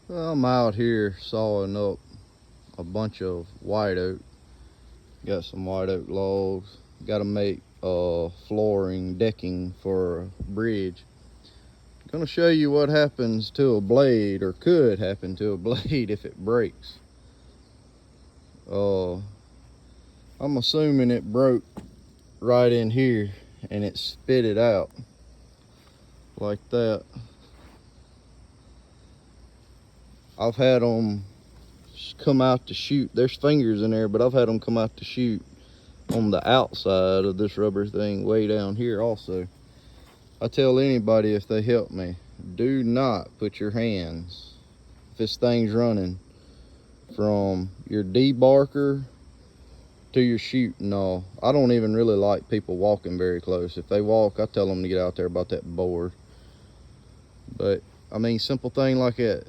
Well, I'm out here sawing up a bunch of white oak. Got some white oak logs. Got to make flooring decking for a bridge. Gonna show you what happens to a blade, or could happen to a blade if it breaks. Uh, I'm assuming it broke right in here and it spit it out like that. I've had them come out to shoot. There's fingers in there, but I've had them come out to shoot on the outside of this rubber thing way down here also. I tell anybody if they help me, do not put your hands, if this thing's running, from your debarker to your shooting all. I don't even really like people walking very close. If they walk, I tell them to get out there about that board. But I mean, simple thing like that.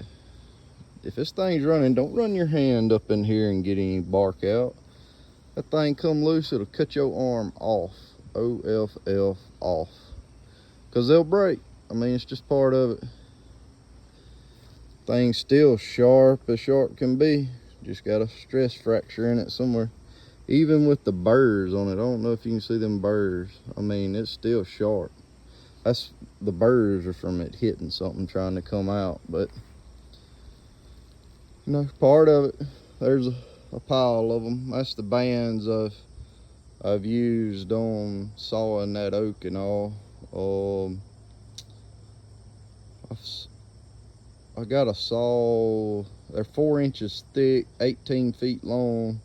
If this thing's running, don't run your hand up in here and get any bark out. That thing come loose, it'll cut your arm off. OFF off. Because they'll break. I mean, it's just part of it. Thing's still sharp as sharp can be. Just got a stress fracture in it somewhere. Even with the burrs on it, I don't know if you can see them burrs. I mean, it's still sharp. That's the burrs are from it hitting something trying to come out. But, you know, part of it, there's a pile of them. That's the bands I've used on sawing that oak and all. I got a saw, they're 4 inches thick, 18 feet long.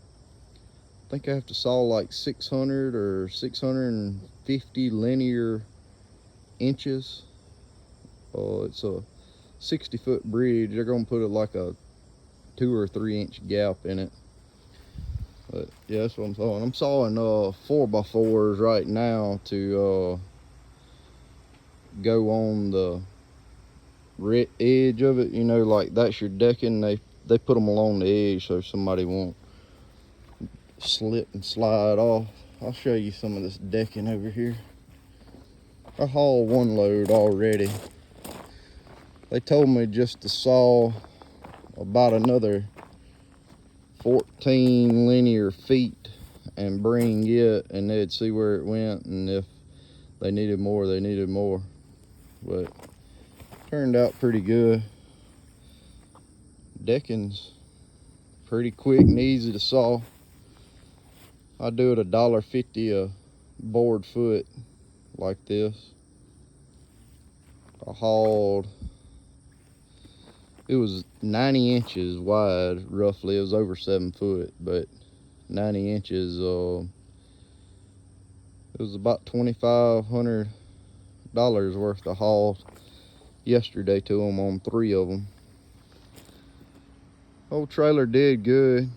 I think I have to saw like 600 or 650 linear inches. It's a 60-foot bridge. They're gonna put it like a 2 or 3 inch gap in it. But yeah, that's what I'm sawing. I'm sawing 4x4s right now to go on the edge of it. You know, like that's your decking. They put them along the edge so somebody won't slip and slide off. I'll show you some of this decking over here. I hauled one load already. They told me just to saw about another 14 linear feet and bring it, and they'd see where it went, and if they needed more, they needed more. But turned out pretty good. Decking's pretty quick and easy to saw. I do it $1.50 a board foot like this. I hauled, it was 90 inches wide roughly. It was over 7 foot, but 90 inches. It was about $2,500 worth of haul yesterday to them on 3 of them. Old trailer did good.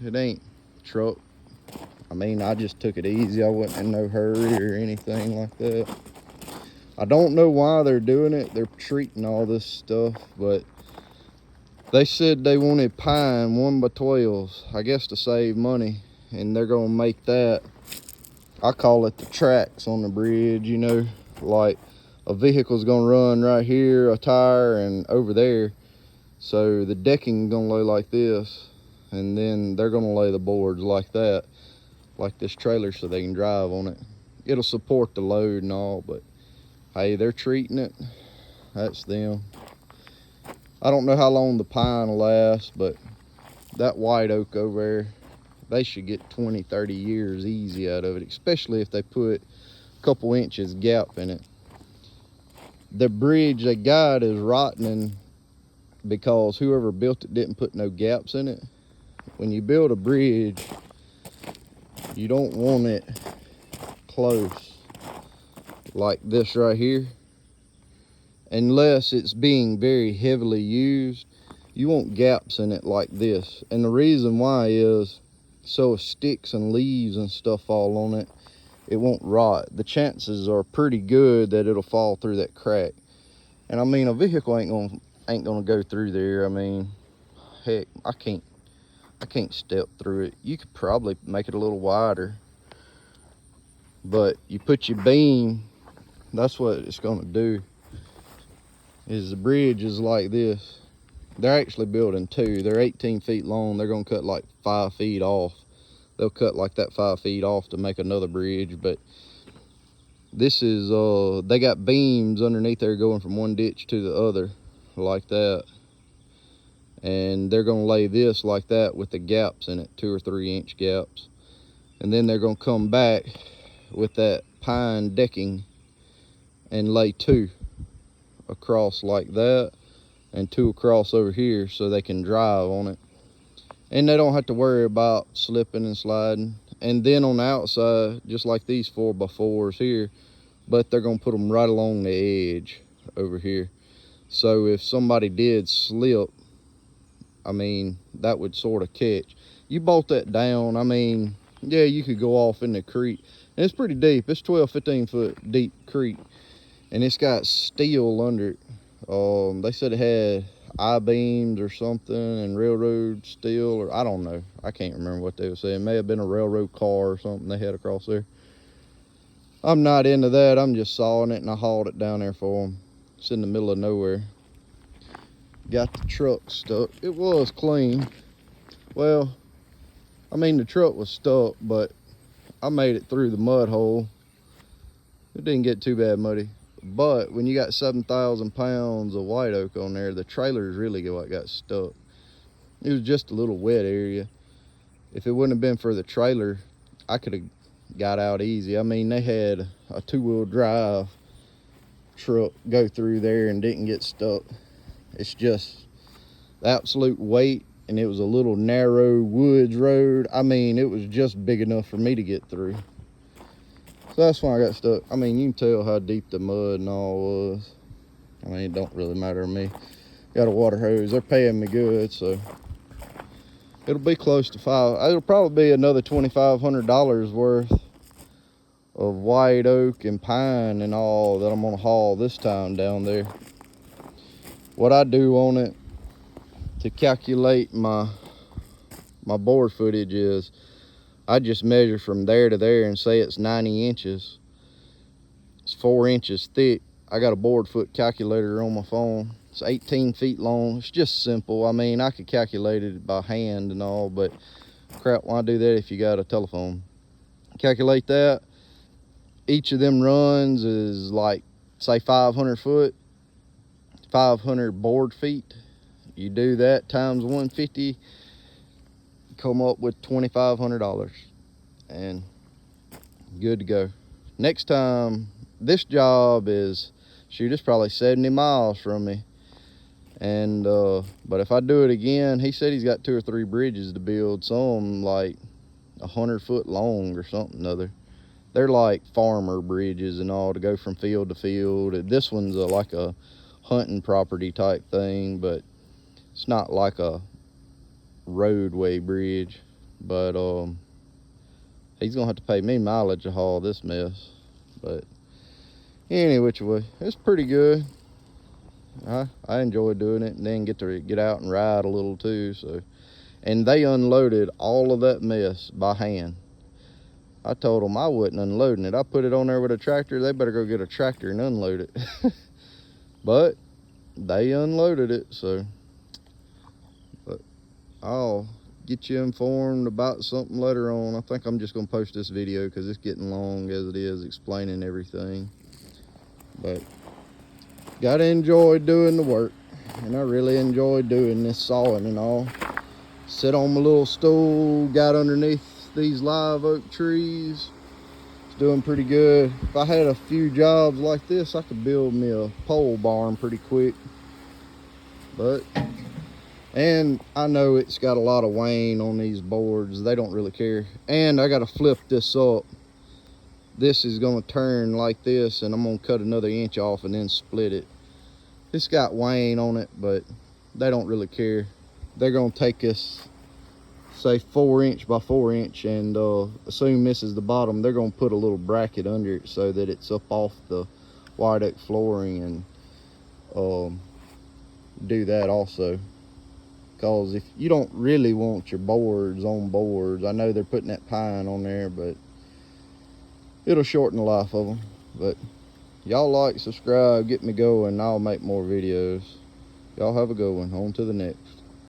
It ain't truck. I mean, I just took it easy. I wasn't in no hurry or anything like that. I don't know why they're doing it. They're treating all this stuff, but they said they wanted pine 1x12s, I guess to save money, and they're gonna make that. I call it the tracks on the bridge, you know, like a vehicle's gonna run right here, a tire, and over there. So the decking gonna lay like this, and then they're gonna lay the boards like that, like this trailer, so they can drive on it. It'll support the load and all, but hey, they're treating it. That's them. I don't know how long the pine will last, but that white oak over there, they should get 20, 30 years easy out of it, especially if they put a couple inches gap in it. The bridge they got is rotting because whoever built it didn't put no gaps in it. When you build a bridge, you don't want it close like this right here. Unless it's being very heavily used, you want gaps in it like this. And the reason why is so if sticks and leaves and stuff fall on it, it won't rot. The chances are pretty good that it'll fall through that crack. And I mean, a vehicle ain't gonna go through there. I mean, heck, I can't step through it. You could probably make it a little wider, but you put your beam, that's what it's gonna do. Is the bridge is like this. They're actually building 2. They're 18 feet long. They're gonna cut like 5 feet off. They'll cut like that 5 feet off to make another bridge. But this is they got beams underneath there going from one ditch to the other like that, and they're gonna lay this like that with the gaps in it, 2 or 3 inch gaps, and then they're gonna come back with that pine decking and lay 2 across like that and 2 across over here so they can drive on it, and they don't have to worry about slipping and sliding. And then on the outside, just like these 4x4s here, but they're gonna put them right along the edge over here, so if somebody did slip, I mean, that would sort of catch. You bolt that down, I mean, yeah, you could go off in the creek, and it's pretty deep. It's 12-15 foot deep creek, and it's got steel under it. They said it had I-beams or something and railroad steel, or I don't know. I can't remember what they were saying. It may have been a railroad car or something they had across there. I'm not into that. I'm just sawing it, and I hauled it down there for them. It's in the middle of nowhere. Got the truck stuck. It was clean. Well, I mean, the truck was stuck, but I made it through the mud hole. It didn't get too bad muddy. But when you got 7,000 pounds of white oak on there, the trailer's really what got stuck. It was just a little wet area. If it wouldn't have been for the trailer, I could have got out easy. I mean, they had a 2-wheel drive truck go through there and didn't get stuck. It's just the absolute weight, and it was a little narrow woods road. I mean, it was just big enough for me to get through. So that's why I got stuck. I mean, you can tell how deep the mud and all was. I mean, it don't really matter to me. Got a water hose. They're paying me good, so it'll be close to it'll probably be another $2,500 worth of white oak and pine and all that I'm gonna haul this time down there. What I do on it to calculate my board footage is I just measure from there to there and say it's 90 inches. It's 4 inches thick. I got a board foot calculator on my phone. It's 18 feet long. It's just simple. I mean, I could calculate it by hand and all, but crap, why do that if you got a telephone? Calculate that. Each of them runs is like, say, 500 foot, 500 board feet. You do that times 150, come up with $2,500 and good to go. Next time, this job is, shoot, it's probably 70 miles from me, and but if I do it again, he said he's got 2 or 3 bridges to build, some like 100 foot long or something other. They're like farmer bridges and all to go from field to field. This one's like a hunting property type thing, but it's not like a roadway bridge. But he's gonna have to pay me mileage to haul this mess. But any which way, it's pretty good. I enjoy doing it, and then get to get out and ride a little too. So, and they unloaded all of that mess by hand. I told them I wasn't unloading it. I put it on there with a tractor. They better go get a tractor and unload it. But they unloaded it, so. But I'll get you informed about something later on. I think I'm just gonna post this video because it's getting long as it is, explaining everything. But gotta enjoy doing the work, and I really enjoy doing this sawing and all. Sit on my little stool, got underneath these live oak trees. It's doing pretty good. If I had a few jobs like this, I could build me a pole barn pretty quick. But, and I know it's got a lot of wane on these boards. They don't really care. And I got to flip this up. This is going to turn like this, and I'm going to cut another inch off and then split it. It's got wane on it, but they don't really care. They're going to take this, say 4 inch by 4 inch, and assume this is the bottom. They're going to put a little bracket under it so that it's up off the white oak flooring, and do that also. Because if you don't really want your boards on boards, I know they're putting that pine on there, but it'll shorten the life of them. But y'all like, subscribe, get me going, and I'll make more videos. Y'all have a good one. On to the next.